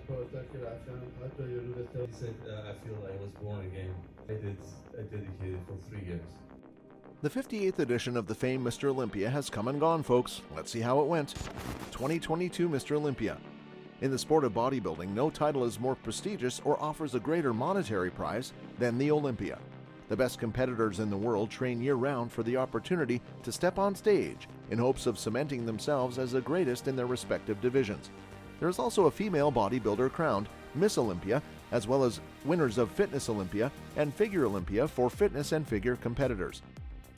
protected after your university. He said, I feel I was born again. I dedicated for 3 years. The 58th edition of the famed Mr. Olympia has come and gone, folks. Let's see how it went. 2022 Mr. Olympia. In the sport of bodybuilding, no title is more prestigious or offers a greater monetary prize than the Olympia. The best competitors in the world train year-round for the opportunity to step on stage in hopes of cementing themselves as the greatest in their respective divisions. There is also a female bodybuilder crowned Miss Olympia, as well as winners of Fitness Olympia and Figure Olympia for fitness and figure competitors.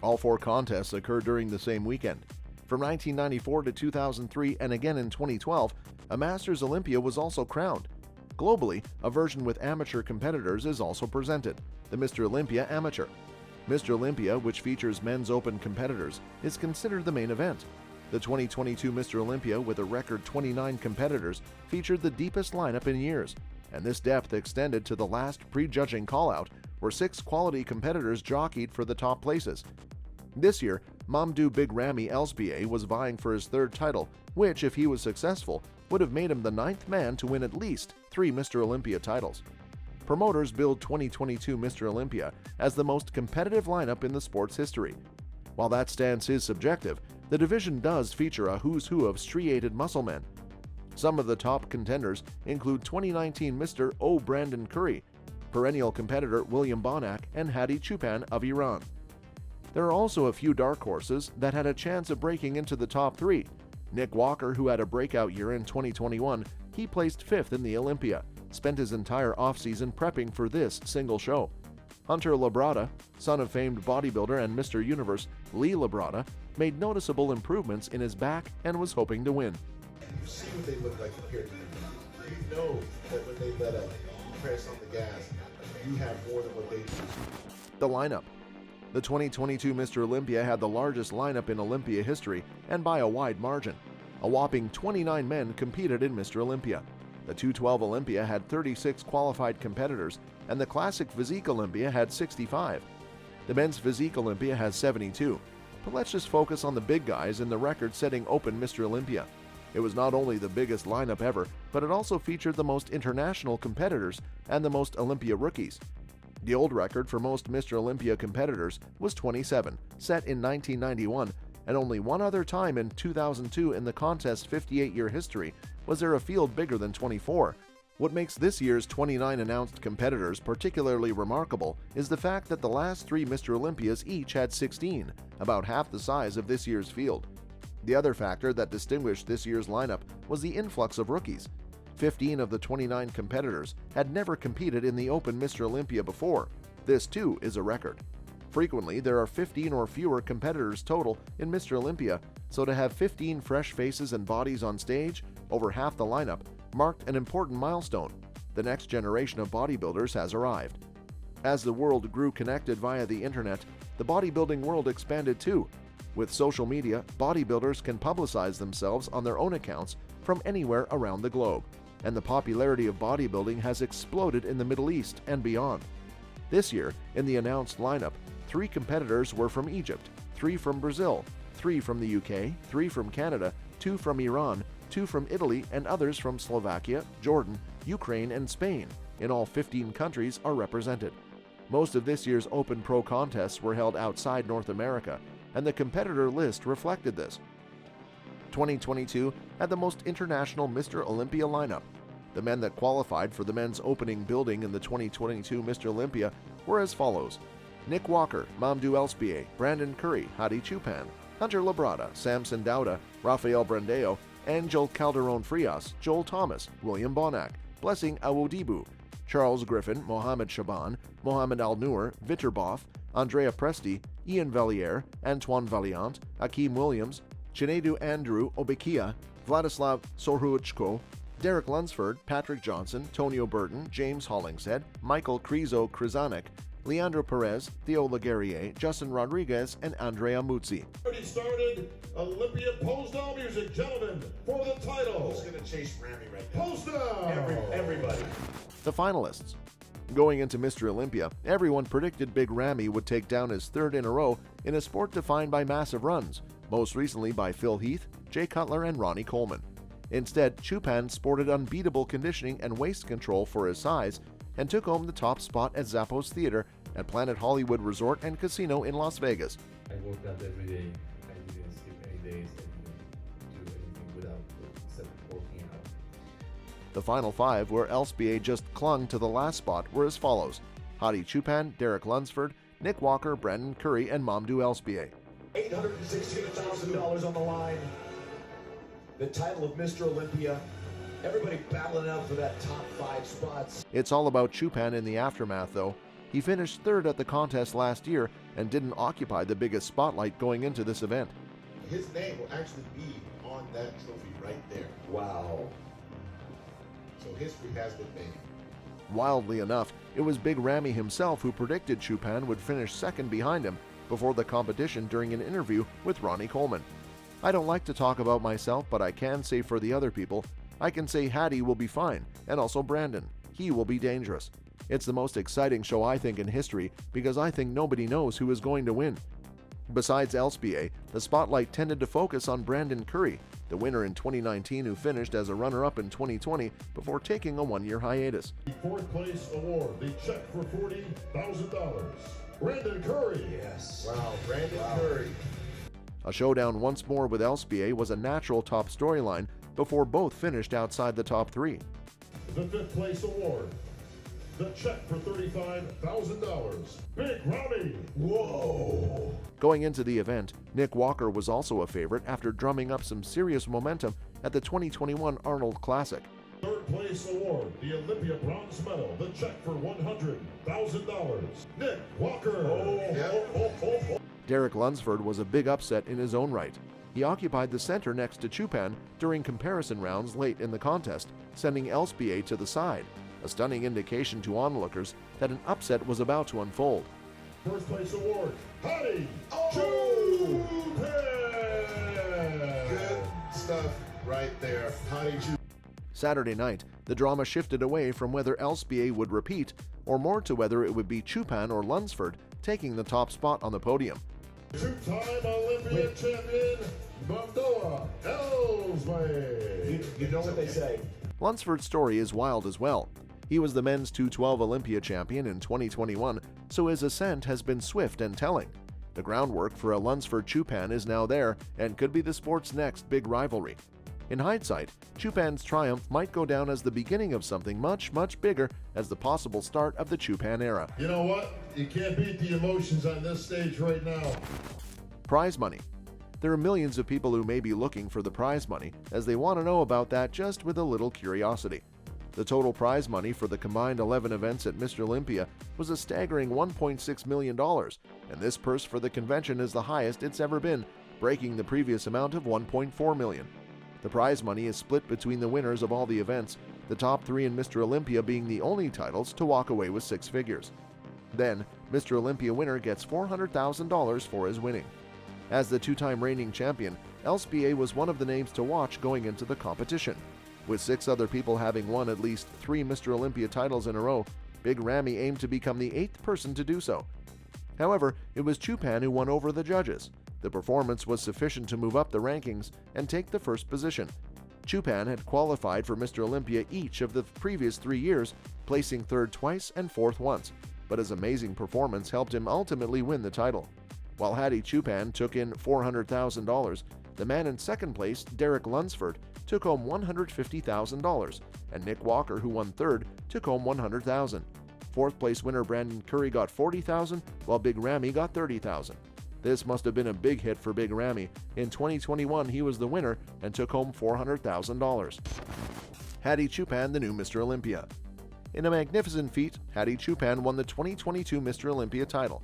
All 4 contests occurred during the same weekend. From 1994 to 2003 and again in 2012, a Masters Olympia was also crowned. Globally, a version with amateur competitors is also presented, the Mr. Olympia Amateur. Mr. Olympia, which features men's open competitors, is considered the main event. The 2022 Mr. Olympia, with a record 29 competitors, featured the deepest lineup in years, and this depth extended to the last prejudging call-out, where 6 quality competitors jockeyed for the top places. This year, Mamdou Big Ramy Elsbier was vying for his 3rd title, which, if he was successful, would have made him the 9th man to win at least 3 Mr. Olympia titles. Promoters billed 2022 Mr. Olympia as the most competitive lineup in the sport's history. While that stance is subjective, the division does feature a who's who of striated muscle men. Some of the top contenders include 2019 Mr. O. Brandon Curry, perennial competitor William Bonac, and Hadi Choopan of Iran. There are also a few dark horses that had a chance of breaking into the top 3. Nick Walker, who had a breakout year in 2021, he placed 5th in the Olympia, spent his entire offseason prepping for this single show. Hunter Labrada, son of famed bodybuilder and Mr. Universe Lee Labrada, made noticeable improvements in his back and was hoping to win. You see what they look like compared to you. You know that when they let up, press on the gas, you have more than what they do. The lineup. The 2022 Mr. Olympia had the largest lineup in Olympia history, and by a wide margin. A whopping 29 men competed in Mr. Olympia. The 212 Olympia had 36 qualified competitors, and the Classic Physique Olympia had 65. The Men's Physique Olympia has 72. But let's just focus on the big guys in the record-setting Open Mr. Olympia. It was not only the biggest lineup ever, but it also featured the most international competitors and the most Olympia rookies. The old record for most Mr. Olympia competitors was 27, set in 1991, and only one other time in 2002 in the contest's 58-year history was there a field bigger than 24. What makes this year's 29 announced competitors particularly remarkable is the fact that the last 3 Mr. Olympias each had 16, about half the size of this year's field. The other factor that distinguished this year's lineup was the influx of rookies. 15 of the 29 competitors had never competed in the Open Mr. Olympia before. This, too, is a record. Frequently, there are 15 or fewer competitors total in Mr. Olympia, so to have 15 fresh faces and bodies on stage, over half the lineup, marked an important milestone. The next generation of bodybuilders has arrived. As the world grew connected via the internet, the bodybuilding world expanded too. With social media, bodybuilders can publicize themselves on their own accounts from anywhere around the globe, and the popularity of bodybuilding has exploded in the Middle East and beyond. This year, in the announced lineup, 3 competitors were from Egypt, 3 from Brazil, 3 from the UK, 3 from Canada, 2 from Iran, 2 from Italy, and others from Slovakia, Jordan, Ukraine, and Spain. In all, 15 countries are represented. Most of this year's Open Pro contests were held outside North America, and the competitor list reflected this. 2022 had the most international Mr. Olympia lineup. The men that qualified for the men's opening building in the 2022 Mr. Olympia were as follows: Nick Walker, Mamdou Elsbier, Brandon Curry, Hadi Choopan, Hunter Labrada, Samson Dauda, Rafael Brandeo, Angel Calderon Frias, Joel Thomas, William Bonac, Blessing Awodibu, Charles Griffin, Mohamed Shaban, Mohamed Al-Noor, Vitor Boff, Andrea Presti, Ian Valliere, Antoine Valiant, Akeem Williams, Chinedu Andrew Obekia, Vladislav Sorhuchko, Derek Lunsford, Patrick Johnson, Tonio Burton, James Hollingshead, Michael Krizo Krizanek, Leandro Perez, Theo Laguerriere, Justin Rodriguez, and Andrea Muzzi. Already started. Olympia pose down music, gentlemen, for the title. Who's going to chase Ramy right now? Pose down. Everybody. The finalists. Going into Mr. Olympia, everyone predicted Big Ramy would take down his 3rd in a row in a sport defined by massive runs, most recently by Phil Heath, Jay Cutler, and Ronnie Coleman. Instead, Choopan sported unbeatable conditioning and waist control for his size and took home the top spot at Zappos Theater at Planet Hollywood Resort and Casino in Las Vegas. I worked out every day. I didn't skip any days. I didn't do anything without except working out. The final five, where LSBA just clung to the last spot, were as follows: Hadi Choopan, Derek Lunsford, Nick Walker, Brandon Curry, and Mamadou Elsbié. $816,000 on the line. The title of Mr. Olympia. Everybody battling out for that top 5 spots. It's all about Choopan in the aftermath, though. He finished third at the contest last year and didn't occupy the biggest spotlight going into this event. His name will actually be on that trophy right there. Wow. So history has been made. Wildly enough, it was Big Ramy himself who predicted Choopan would finish second behind him before the competition during an interview with Ronnie Coleman. I don't like to talk about myself, but I can say for the other people, I can say Hadi will be fine, and also Brandon. He will be dangerous. It's the most exciting show, I think, in history, because I think nobody knows who is going to win. Besides Elsbié, the spotlight tended to focus on Brandon Curry, the winner in 2019 who finished as a runner-up in 2020 before taking a one-year hiatus. The fourth place award, the check for $40,000. Brandon Curry. Yes. Wow, Brandon Curry. A showdown once more with Elsbié was a natural top storyline before both finished outside the top 3. The fifth place award, the check for $35,000. Big Ramy. Whoa. Going into the event, Nick Walker was also a favorite after drumming up some serious momentum at the 2021 Arnold Classic. Third place award, the Olympia bronze medal, the check for $100,000. Nick Walker. Derek Lunsford was a big upset in his own right. He occupied the center next to Choopan during comparison rounds late in the contest, sending Elsbié to the side, a stunning indication to onlookers that an upset was about to unfold. First place award, Hadi Choopan. Good stuff right there. Hadi Choopan. Saturday night, the drama shifted away from whether Elsbié would repeat, or more to whether it would be Choopan or Lunsford taking the top spot on the podium. Two-time Olympian champion, Mamadou Elsbié. You know what they say. Lunsford's story is wild as well. He was the men's 212 Olympia champion in 2021, so his ascent has been swift and telling. The groundwork for a Lunsford-Choopan is now there and could be the sport's next big rivalry. In hindsight, Choopan's triumph might go down as the beginning of something much, much bigger as the possible start of the Choopan era. You know what? You can't beat the emotions on this stage right now. Prize money. There are millions of people who may be looking for the prize money, as they want to know about that just with a little curiosity. The total prize money for the combined 11 events at Mr. Olympia was a staggering $1.6 million, and this purse for the convention is the highest it's ever been, breaking the previous amount of $1.4 million. The prize money is split between the winners of all the events, the top 3 in Mr. Olympia being the only titles to walk away with 6 figures. Then, Mr. Olympia winner gets $400,000 for his winning. As the 2-time reigning champion, Elsbié was one of the names to watch going into the competition. With 6 other people having won at least 3 Mr. Olympia titles in a row, Big Ramy aimed to become the 8th person to do so. However, it was Choopan who won over the judges. The performance was sufficient to move up the rankings and take the first position. Choopan had qualified for Mr. Olympia each of the previous 3 years, placing 3rd twice and 4th once, but his amazing performance helped him ultimately win the title. While Hadi Choopan took in $400,000, the man in 2nd place, Derek Lunsford, took home $150,000, and Nick Walker, who won 3rd, took home $100,000. 4th place winner Brandon Curry got $40,000, while Big Ramy got $30,000. This must have been a big hit for Big Ramy. In 2021, he was the winner and took home $400,000. Hadi Choopan, the new Mr. Olympia. In a magnificent feat, Hadi Choopan won the 2022 Mr. Olympia title.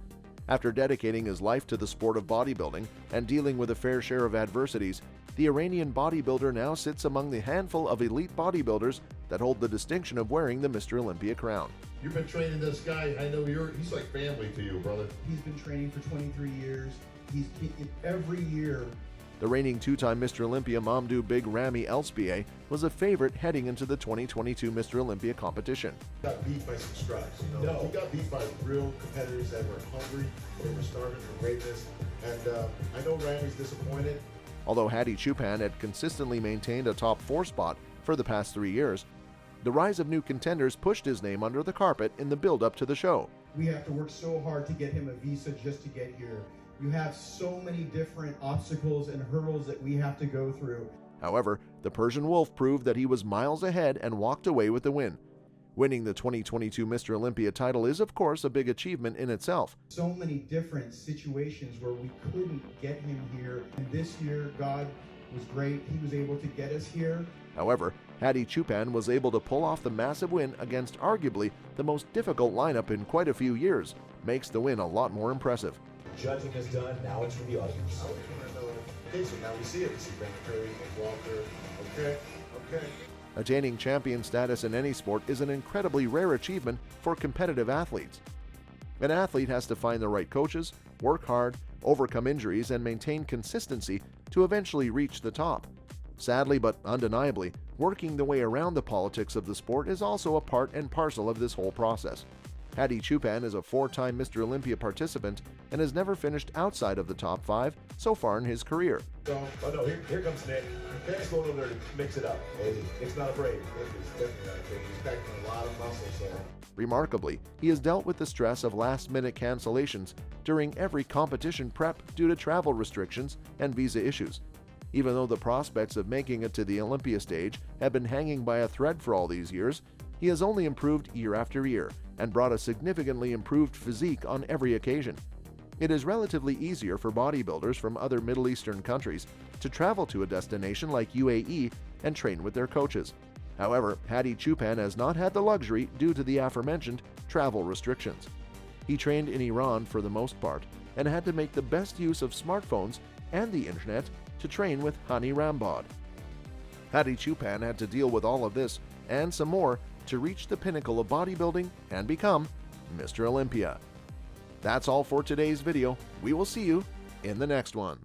After dedicating his life to the sport of bodybuilding and dealing with a fair share of adversities, the Iranian bodybuilder now sits among the handful of elite bodybuilders that hold the distinction of wearing the Mr. Olympia crown. You've been training this guy. I know he's like family to you, brother. He's been training for 23 years. He's every year. The reigning 2-time Mr. Olympia Mamadou Big Ramy Elsbié was a favorite heading into the 2022 Mr. Olympia competition. He got beat by some scrubs, you know. No. He got beat by real competitors that were hungry, they were starving for greatness. And I know Ramy's disappointed, Although Hadi Choopan had consistently maintained a top 4 spot for the past 3 years, the rise of new contenders pushed his name under the carpet in the build-up to the show. We have to work so hard to get him a visa just to get here. You have so many different obstacles and hurdles that we have to go through. However, the Persian Wolf proved that he was miles ahead and walked away with the win. Winning the 2022 Mr. Olympia title is, of course, a big achievement in itself. So many different situations where we couldn't get him here. And this year, God was great. He was able to get us here. However, Hadi Choopan was able to pull off the massive win against arguably the most difficult lineup in quite a few years. Makes the win a lot more impressive. Judging is done, now it's for the audience. Okay, so now we see it. We see Brandon Curry and Walker. Okay. Attaining champion status in any sport is an incredibly rare achievement for competitive athletes. An athlete has to find the right coaches, work hard, overcome injuries, and maintain consistency to eventually reach the top. Sadly but undeniably, working the way around the politics of the sport is also a part and parcel of this whole process. Hadi Choopan is a 4-time Mr. Olympia participant and has never finished outside of the top 5 so far in his career. Oh no, here comes Nick. Let's go over there to mix it up. Hey, It's not afraid. it's definitely not afraid. He's packing a lot of muscle, so. Remarkably, he has dealt with the stress of last-minute cancellations during every competition prep due to travel restrictions and visa issues. Even though the prospects of making it to the Olympia stage have been hanging by a thread for all these years, he has only improved year after year and brought a significantly improved physique on every occasion. It is relatively easier for bodybuilders from other Middle Eastern countries to travel to a destination like UAE and train with their coaches. However, Hadi Choopan has not had the luxury due to the aforementioned travel restrictions. He trained in Iran for the most part and had to make the best use of smartphones and the internet to train with Hani Rambod. Hadi Choopan had to deal with all of this and some more to reach the pinnacle of bodybuilding and become Mr. Olympia. That's all for today's video. We will see you in the next one.